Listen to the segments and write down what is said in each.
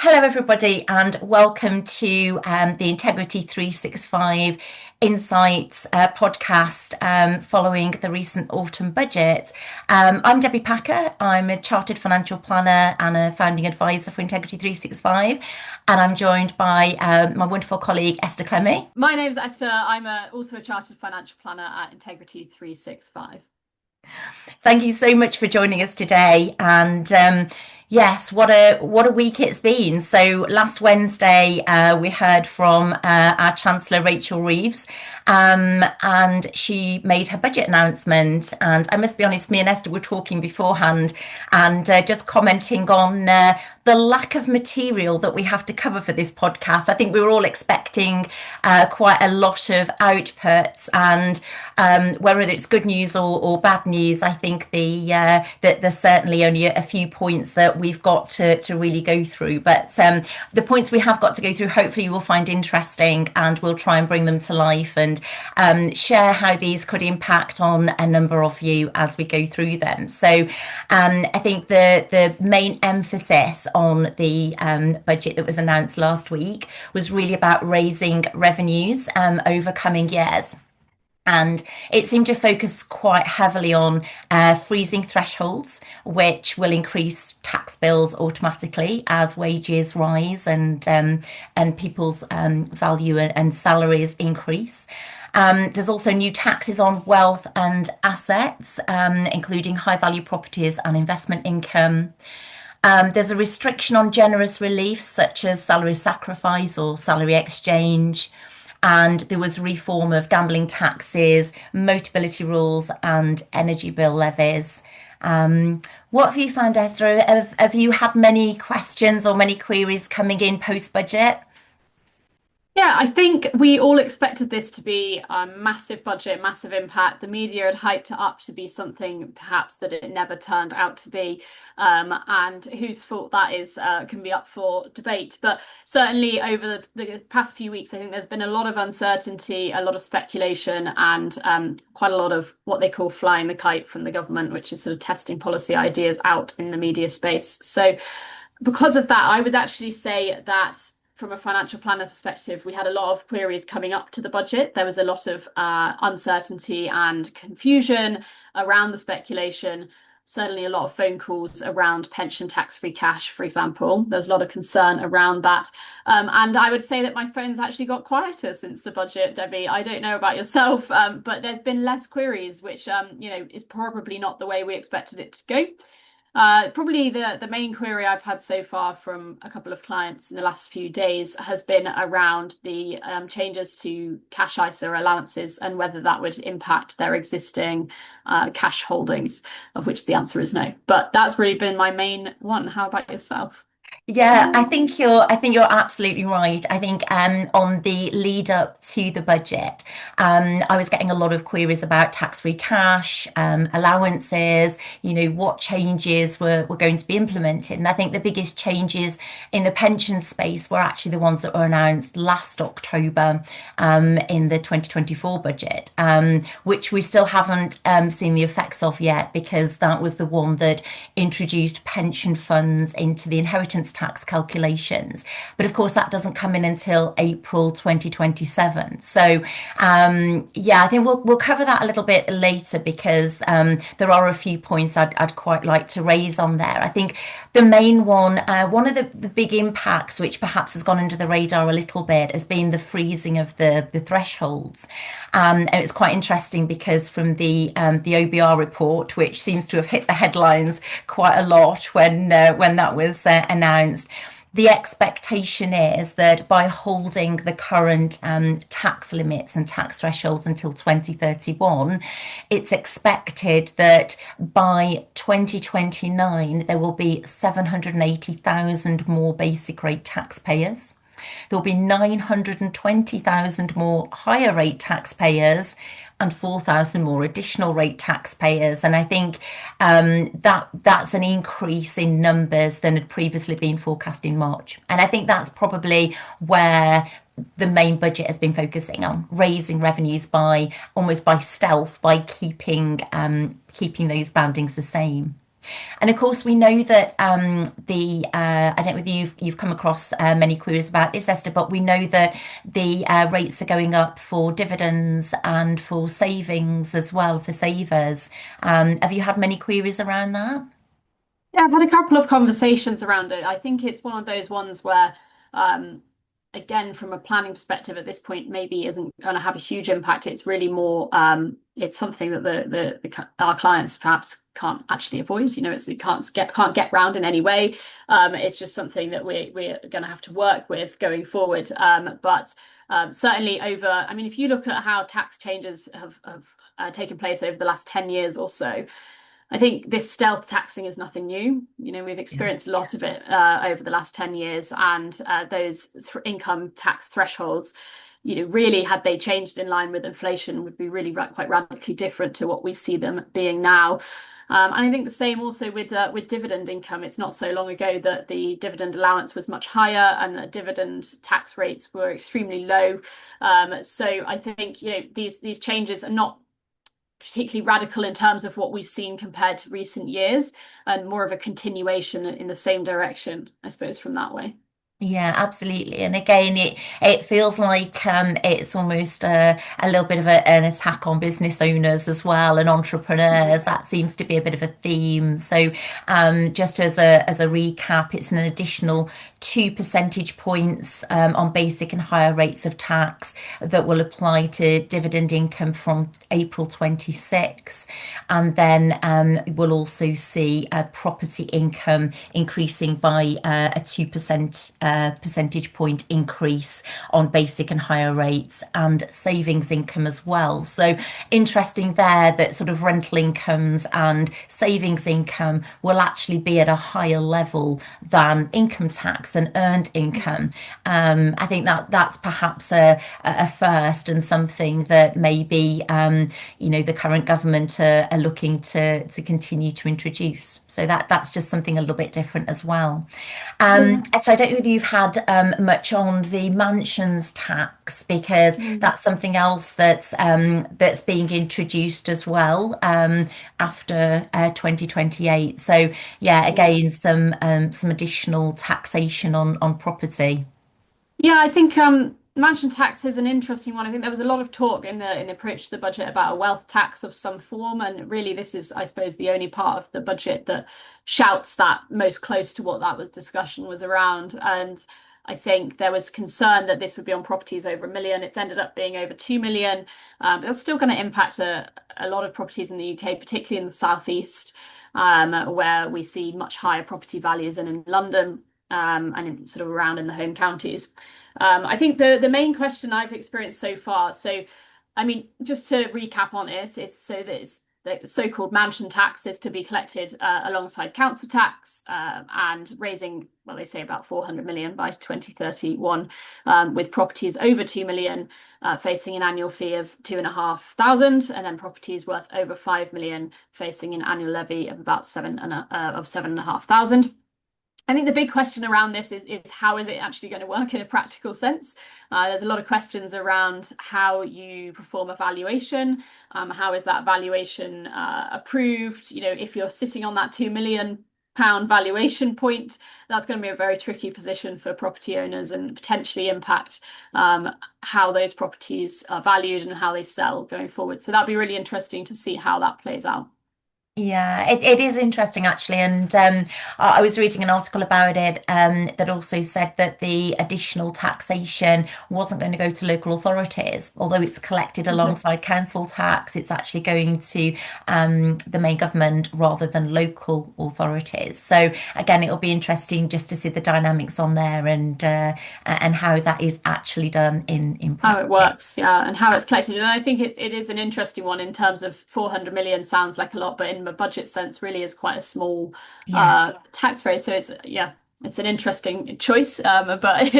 Hello, everybody, and welcome to the Integrity365 Insights podcast following the recent autumn budget. I'm Debbie Packer. I'm a chartered financial planner and a founding advisor for Integrity365, and I'm joined by my wonderful colleague Esther Clemmey. My name's Esther. I'm also a chartered financial planner at Integrity365. Thank you so much for joining us today. And yes, what a week it's been. So last Wednesday, we heard from our Chancellor Rachel Reeves, and she made her budget announcement. And I must be honest, me and Esther were talking beforehand, and just commenting on the lack of material that we have to cover for this podcast. I think we were all expecting quite a lot of outputs, and whether it's good news or bad news, I think that there's certainly only a few points that we've got to really go through. But the points we have got to go through, hopefully you will find interesting, and we'll try and bring them to life and share how these could impact on a number of you as we go through them. So I think the main emphasis on the budget that was announced last week was really about raising revenues over coming years. And it seemed to focus quite heavily on freezing thresholds, which will increase tax bills automatically as wages rise and people's value and salaries increase. There's also new taxes on wealth and assets, including high value properties and investment income. There's a restriction on generous reliefs such as salary sacrifice or salary exchange. And there was reform of gambling taxes, Motability rules, and energy bill levies. What have you found, Esther? Have you had many questions or many queries coming in post-budget? Yeah, I think we all expected this to be a massive budget, massive impact. The media had hyped it up to be something perhaps that it never turned out to be, and whose fault that is can be up for debate. But certainly over the past few weeks, I think there's been a lot of uncertainty, a lot of speculation, and quite a lot of what they call flying the kite from the government, which is sort of testing policy ideas out in the media space. So because of that, I would actually say that from a financial planner perspective, we had a lot of queries coming up to the budget. There was a lot of uncertainty and confusion around the speculation. Certainly a lot of phone calls around pension tax-free cash, for example. There's a lot of concern around that. And I would say that my phone's actually got quieter since the budget, Debbie. I don't know about yourself, but there's been less queries, which is probably not the way we expected it to go. Probably the main query I've had so far from a couple of clients in the last few days has been around the changes to cash ISA allowances and whether that would impact their existing cash holdings, of which the answer is no. But that's really been my main one. How about yourself? Yeah, I think you're absolutely right. I think on the lead up to the budget, I was getting a lot of queries about tax-free cash, allowances, what changes were going to be implemented. And I think the biggest changes in the pension space were actually the ones that were announced last October in the 2024 budget, which we still haven't seen the effects of yet, because that was the one that introduced pension funds into the inheritance tax calculations. But of course, that doesn't come in until April 2027. So I think we'll cover that a little bit later, because there are a few points I'd quite like to raise on there. I think the main one of the big impacts, which perhaps has gone under the radar a little bit, has been the freezing of the thresholds. And it's quite interesting because from the OBR report, which seems to have hit the headlines quite a lot when that was announced, the expectation is that by holding the current tax limits and tax thresholds until 2031, it's expected that by 2029 there will be 780,000 more basic rate taxpayers. There'll be 920,000 more higher rate taxpayers and 4,000 more additional rate taxpayers. And I think that's an increase in numbers than had previously been forecast in March. And I think that's probably where the main budget has been focusing on, raising revenues by almost by stealth, by keeping those bandings the same. And of course, we know that the I don't know whether you've come across many queries about this, Esther, but we know that the rates are going up for dividends and for savings as well for savers. Have you had many queries around that? Yeah, I've had a couple of conversations around it. I think it's one of those ones where, um, again, from a planning perspective at this point, maybe isn't going to have a huge impact. It's really more, it's something that our clients perhaps can't actually avoid. It can't get round in any way. It's just something that we're going to have to work with going forward. But certainly I mean, if you look at how tax changes have taken place over the last 10 years or so, I think this stealth taxing is nothing new. We've Yeah. experienced a lot of it over the last 10 years, and those income tax thresholds, really, had they changed in line with inflation, would be really quite radically different to what we see them being now. And I think the same also with dividend income. It's not so long ago that the dividend allowance was much higher and the dividend tax rates were extremely low. So I think these changes are not particularly radical in terms of what we've seen compared to recent years, and more of a continuation in the same direction, I suppose, from that way. Yeah, absolutely. And again, it feels like it's almost a little bit of an attack on business owners as well and entrepreneurs. That seems to be a bit of a theme. So, just as a recap, it's an additional 2 percentage points on basic and higher rates of tax that will apply to dividend income from April 26. And then we'll also see property income increasing by a 2% percentage point increase on basic and higher rates, and savings income as well. So interesting there that sort of rental incomes and savings income will actually be at a higher level than income tax and earned income. I think that's perhaps a first, and something that maybe the current government are looking to continue to introduce. So that's just something a little bit different as well. Yeah. So I don't know if you've had much on the mansions tax, because Mm. that's something else that's being introduced as well after 2028. So yeah, Yeah. again, some additional taxation on property. Yeah, I think mansion tax is an interesting one. I think there was a lot of talk in the approach to the budget about a wealth tax of some form, and really this is, I suppose, the only part of the budget that shouts that most close to what that was discussion was around. And I think there was concern that this would be on properties over 1 million. It's ended up being over 2 million. But that's still going to impact a lot of properties in the UK, particularly in the southeast, where we see much higher property values than in London. And sort of around in the home counties. I think the main question I've experienced so far, so I mean, just to recap on it, it's so that it's the so-called mansion tax is to be collected alongside council tax, and raising, well, they say about 400 million by 2031, with properties over 2 million facing an annual fee of 2,500, and then properties worth over 5 million facing an annual levy of about 7,500. I think the big question around this is how is it actually going to work in a practical sense? There's a lot of questions around how you perform a valuation. How is that valuation approved? If you're sitting on that £2 million valuation point, that's going to be a very tricky position for property owners and potentially impact how those properties are valued and how they sell going forward. So that'd be really interesting to see how that plays out. Yeah, it is interesting actually, and I was reading an article about it that also said that the additional taxation wasn't going to go to local authorities, although it's collected Okay. alongside council tax. It's actually going to the main government rather than local authorities. So again, it'll be interesting just to see the dynamics on there, and how that is actually done in How it practice. works, yeah, and how it's collected. And I think it is an interesting one in terms of 400 million sounds like a lot, but in a budget sense, really is quite a small Yeah. tax rate. So it's an interesting choice, but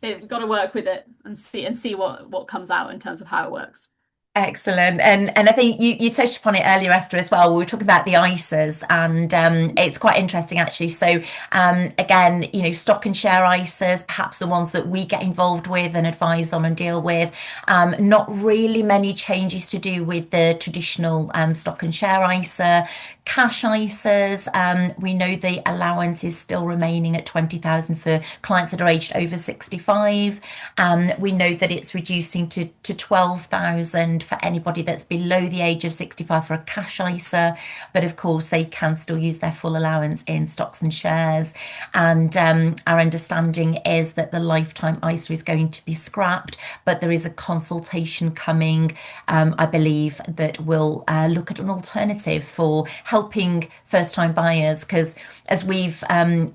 we've got to work with it and see what comes out in terms of how it works. Excellent. And I think you touched upon it earlier, Esther, as well. We were talking about the ISAs, and it's quite interesting actually. So again, stock and share ISAs, perhaps the ones that we get involved with and advise on and deal with. Not really many changes to do with the traditional stock and share ISA. Cash ISAs, we know the allowance is still remaining at 20,000 for clients that are aged over 65. We know that it's reducing to 12,000 for anybody that's below the age of 65 for a cash ISA, but of course they can still use their full allowance in stocks and shares. And our understanding is that the lifetime ISA is going to be scrapped, but there is a consultation coming, I believe, that will look at an alternative for helping first-time buyers, because as we've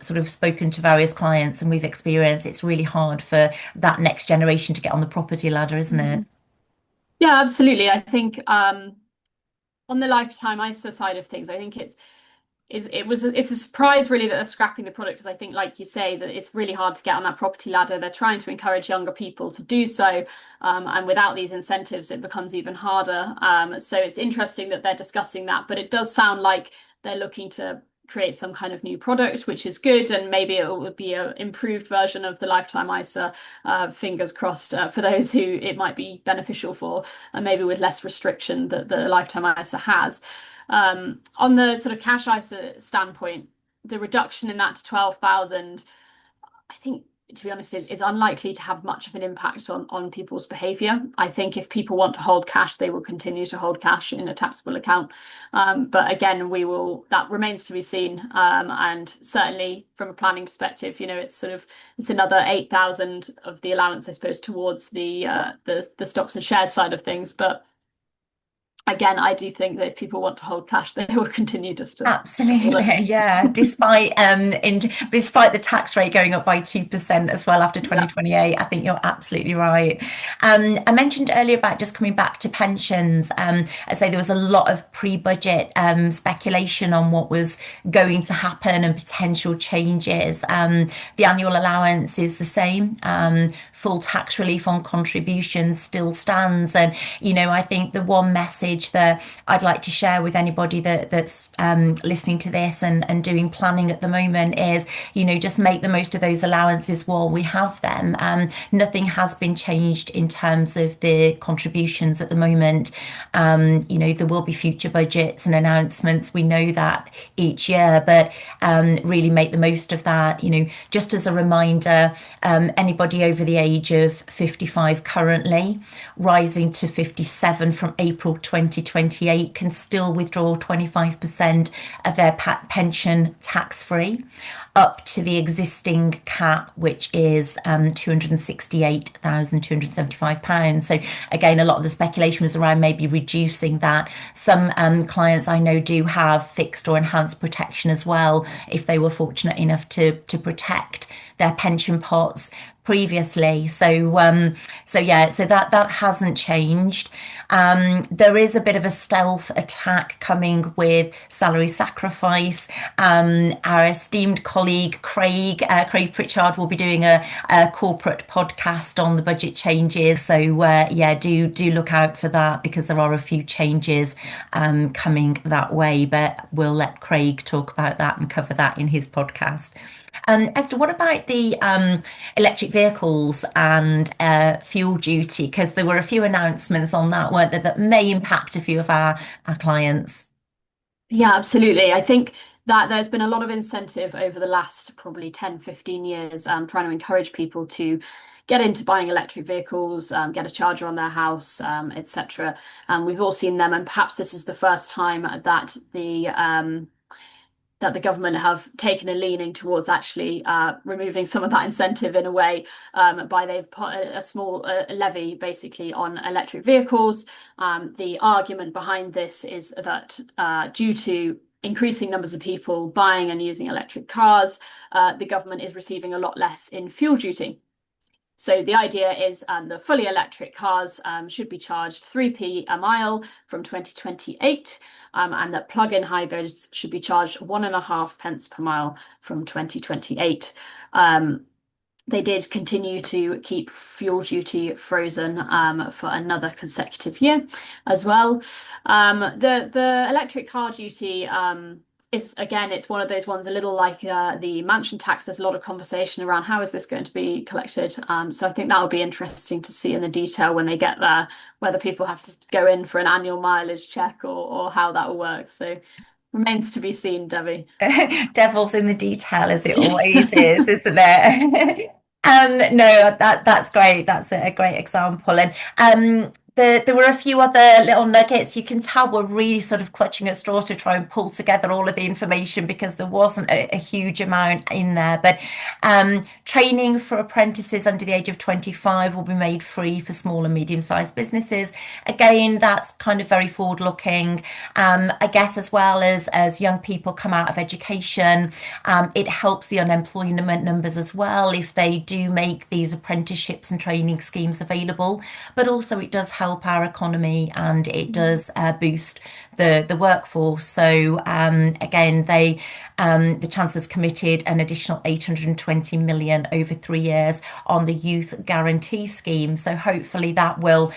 sort of spoken to various clients and we've experienced, it's really hard for that next generation to get on the property ladder, isn't it? Yeah, absolutely. I think on the lifetime ISA side of things, I think it's a surprise really that they're scrapping the product, because I think, like you say, that it's really hard to get on that property ladder. They're trying to encourage younger people to do so, and without these incentives, it becomes even harder. So it's interesting that they're discussing that, but it does sound like they're looking to create some kind of new product, which is good, and maybe it would be an improved version of the lifetime ISA. Fingers crossed for those who it might be beneficial for, and maybe with less restriction that the lifetime ISA has. On the sort of cash ISA standpoint, the reduction in that to 12,000, I think, to be honest, is unlikely to have much of an impact on people's behavior. I think if people want to hold cash, they will continue to hold cash in a taxable account. But again, that remains to be seen. And certainly from a planning perspective, it's another 8,000 of the allowance, I suppose, towards the stocks and shares side of things. But again, I do think that if people want to hold cash, they will continue just to hold it. Absolutely, yeah. Despite the tax rate going up by 2% as well after Yeah. 2028, I think you're absolutely right. I mentioned earlier about just coming back to pensions. I say there was a lot of pre-budget speculation on what was going to happen and potential changes. The annual allowance is the same. Full tax relief on contributions still stands, and I think the one message that I'd like to share with anybody that's listening to this and doing planning at the moment is, just make the most of those allowances while we have them. Nothing has been changed in terms of the contributions at the moment. There will be future budgets and announcements. We know that each year, but really make the most of that. Just as a reminder, anybody over the age of 55 currently, rising to 57 from April 2028, can still withdraw 25% of their pension tax-free, up to the existing cap, which is £268,275. So again, a lot of the speculation was around maybe reducing that. Some clients I know do have fixed or enhanced protection as well, if they were fortunate enough to protect their pension pots previously. So that hasn't changed. There is a bit of a stealth attack coming with salary sacrifice. Our esteemed colleague Craig Pritchard will be doing a corporate podcast on the budget changes. So do look out for that, because there are a few changes coming that way. But we'll let Craig talk about that and cover that in his podcast. Esther, what about the electric vehicles and fuel duty? Because there were a few announcements on that, weren't there, that may impact a few of our clients. Yeah, absolutely. I think that there's been a lot of incentive over the last probably 10, 15 years, trying to encourage people to get into buying electric vehicles, get a charger on their house, etc. And we've all seen them, and perhaps this is the first time that the government have taken a leaning towards actually removing some of that incentive in a way, by they've put a small levy basically on electric vehicles. The argument behind this is that due to increasing numbers of people buying and using electric cars, the government is receiving a lot less in fuel duty. So the idea is the fully electric cars should be charged 3p a mile from 2028, and that plug-in hybrids should be charged 1.5 pence per mile from 2028. they did continue to keep fuel duty frozen for another consecutive year as well. The electric car duty is, again, it's one of those ones, a little like the mansion tax. There's a lot of conversation around how is this going to be collected. So I think that will be interesting to see in the detail when they get there, whether people have to go in for an annual mileage check or how that will work. So remains to be seen, Debbie. Devil's in the detail, as it always is, isn't it? No, that's great. That's a great example. And there were a few other little nuggets. You can tell we're really sort of clutching at straws to try and pull together all of the information because there wasn't a huge amount in there. But training for apprentices under the age of 25 will be made free for small and medium-sized businesses. Again, that's kind of very forward-looking. I guess as well as young people come out of education, it helps the unemployment numbers as well if they do make these apprenticeships and training schemes available. But also it does help our economy and it does boost the workforce. So again, the Chancellor's committed an additional 820 million over 3 years on the youth guarantee scheme. So hopefully that will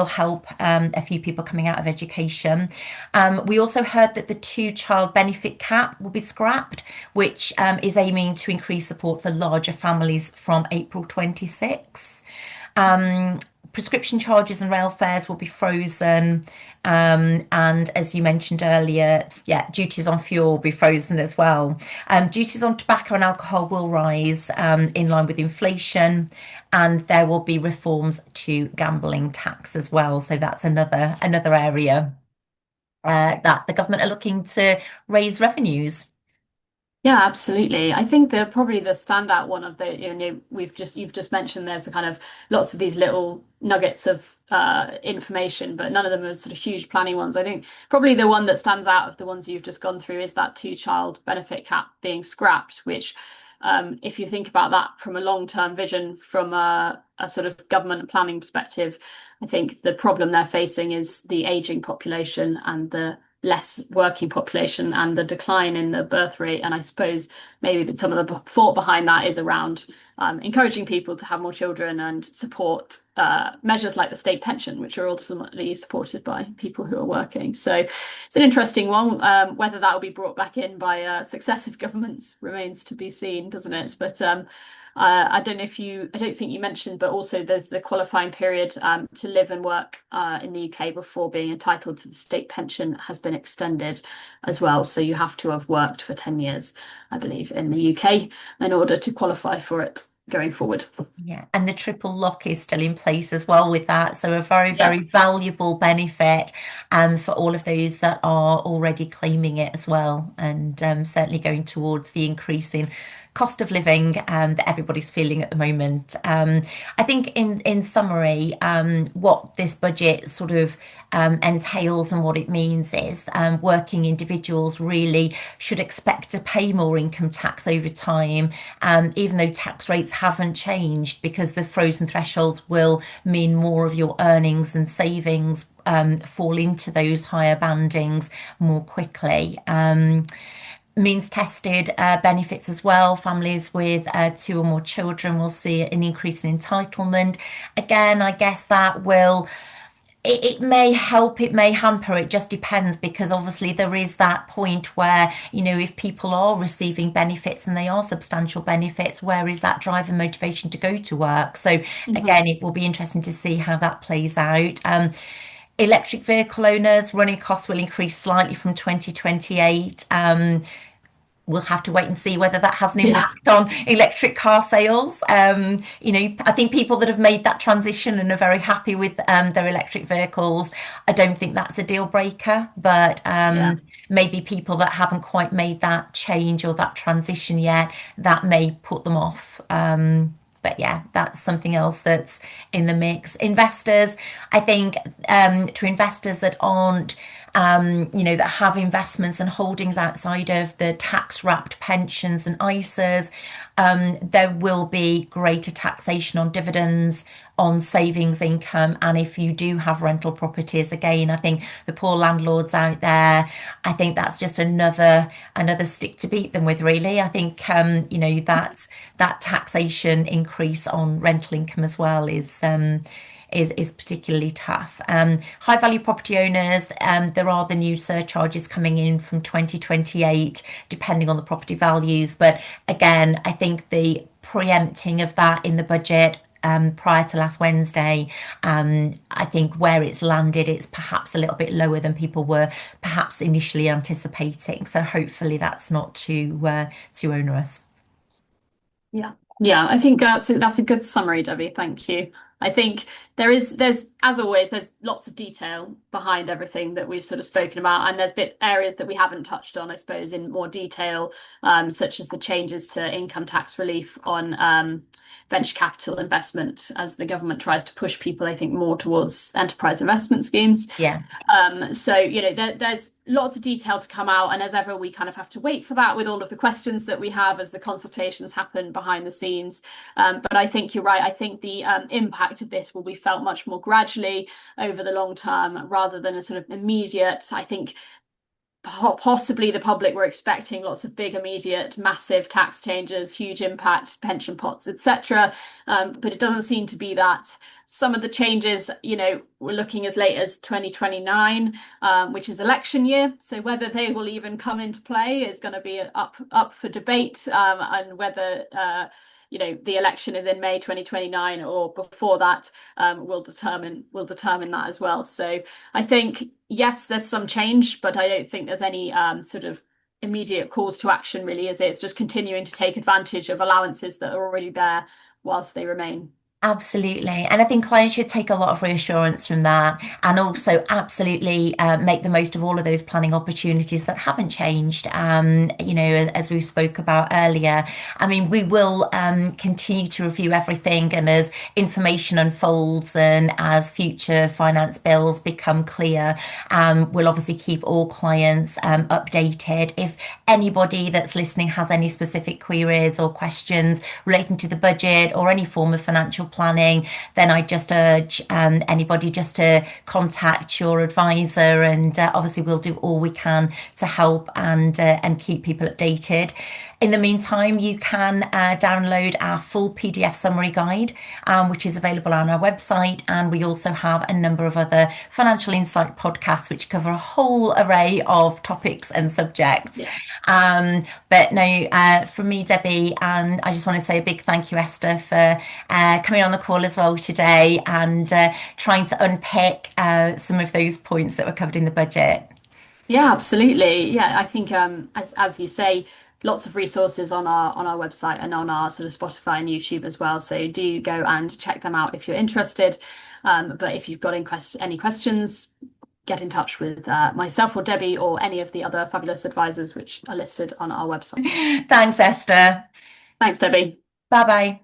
help a few people coming out of education. We also heard that the two-child benefit cap will be scrapped, which is aiming to increase support for larger families from April 26. Prescription charges and rail fares will be frozen. And as you mentioned earlier, duties on fuel will be frozen as well. Duties on tobacco and alcohol will rise in line with inflation. And there will be reforms to gambling tax as well. So that's another area that the government are looking to raise revenues. Yeah, absolutely. I think probably the standout one of you've just mentioned there's the kind of lots of these little nuggets of information, but none of them are sort of huge planning ones. I think probably the one that stands out of the ones you've just gone through is that two-child benefit cap being scrapped, which if you think about that from a long-term vision, from a sort of government planning perspective, I think the problem they're facing is the aging population and the less working population and the decline in the birth rate. And I suppose maybe some of the thought behind that is around encouraging people to have more children and support measures like the state pension, which are ultimately supported by people who are working. So it's an interesting one. Whether that will be brought back in by successive governments remains to be seen, doesn't it? But I don't think you mentioned, but also there's the qualifying period to live and work in the UK before being entitled to the state pension has been extended as well. So you have to have worked for 10 years, I believe, in the UK in order to qualify for it going forward. Yeah, and the triple lock is still in place as well with that. So a very, Yeah. very valuable benefit for all of those that are already claiming it as well. And certainly going towards the increase in cost of living that everybody's feeling at the moment. I think in summary, what this budget sort of entails and what it means is working individuals really should expect to pay more income tax over time, even though tax rates haven't changed, because the frozen thresholds will mean more of your earnings and savings fall into those higher bandings more quickly. Means tested benefits as well. Families with 2 or more children will see an increase in entitlement. Again, I guess that will, it may help, it may hamper, it just depends, because obviously there is that point where, if people are receiving benefits and they are substantial benefits, where is that drive and motivation to go to work? So again, it will be interesting to see how that plays out. Electric vehicle owners, running costs will increase slightly from 2028. We'll have to wait and see whether that has an impact on electric car sales. I think people that have made that transition and are very happy with their electric vehicles, I don't think that's a deal breaker, but maybe people that haven't quite made that change or that transition yet, that may put them off. But yeah, that's something else that's in the mix. Investors, I think to investors that aren't that have investments and holdings outside of the tax-wrapped pensions and ISAs. There will be greater taxation on dividends, on savings income, and if you do have rental properties, again, I think the poor landlords out there, I think that's just another stick to beat them with, really. I think that taxation increase on rental income as well is particularly tough. High value property owners, there are the new surcharges coming in from 2028, depending on the property values. But again, I think the preempting of that in the budget prior to last Wednesday, I think where it's landed, it's perhaps a little bit lower than people were perhaps initially anticipating. So hopefully that's not too onerous. Yeah. Yeah, I think that's a good summary, Debbie. Thank you. I think there's as always, there's lots of detail behind everything that we've sort of spoken about, and there's areas that we haven't touched on, I suppose, in more detail, such as the changes to income tax relief on venture capital investment as the government tries to push people, I think, more towards enterprise investment schemes. Yeah. So, there's lots of detail to come out. And as ever, we kind of have to wait for that with all of the questions that we have as the consultations happen behind the scenes. But I think you're right. I think the impact of this will be felt much more gradually over the long term rather than a sort of immediate. I think possibly the public were expecting lots of big, immediate, massive tax changes, huge impact, pension pots, etc. But it doesn't seem to be that. Some of the changes, we're looking as late as 2029, which is election year. So whether they will even come into play is going to be up for debate, and whether the election is in May 2029 or before that, will determine that as well. So I think, yes, there's some change, but I don't think there's any sort of immediate calls to action, really, is it? It's just continuing to take advantage of allowances that are already there whilst they remain. Absolutely. And I think clients should take a lot of reassurance from that, and also absolutely make the most of all of those planning opportunities that haven't changed. As we spoke about earlier, I mean, we will continue to review everything, and as information unfolds and as future finance bills become clear, we'll obviously keep all clients updated. If anybody that's listening has any specific queries or questions relating to the budget or any form of financial planning, then I just urge anybody just to contact your advisor, and obviously we'll do all we can to help and keep people updated. In the meantime, you can download our full PDF summary guide, which is available on our website, and we also have a number of other financial insight podcasts which cover a whole array of topics and subjects. Yeah. But no, from me, Debbie, and I just want to say a big thank you, Esther, for coming on the call as well today and trying to unpick some of those points that were covered in the budget. Yeah, absolutely. Yeah, I think as you say, lots of resources on our website and on our sort of Spotify and YouTube as well. So do go and check them out if you're interested. But if you've got any questions, get in touch with myself or Debbie or any of the other fabulous advisors which are listed on our website. Thanks, Esther. Thanks, Debbie. Bye bye.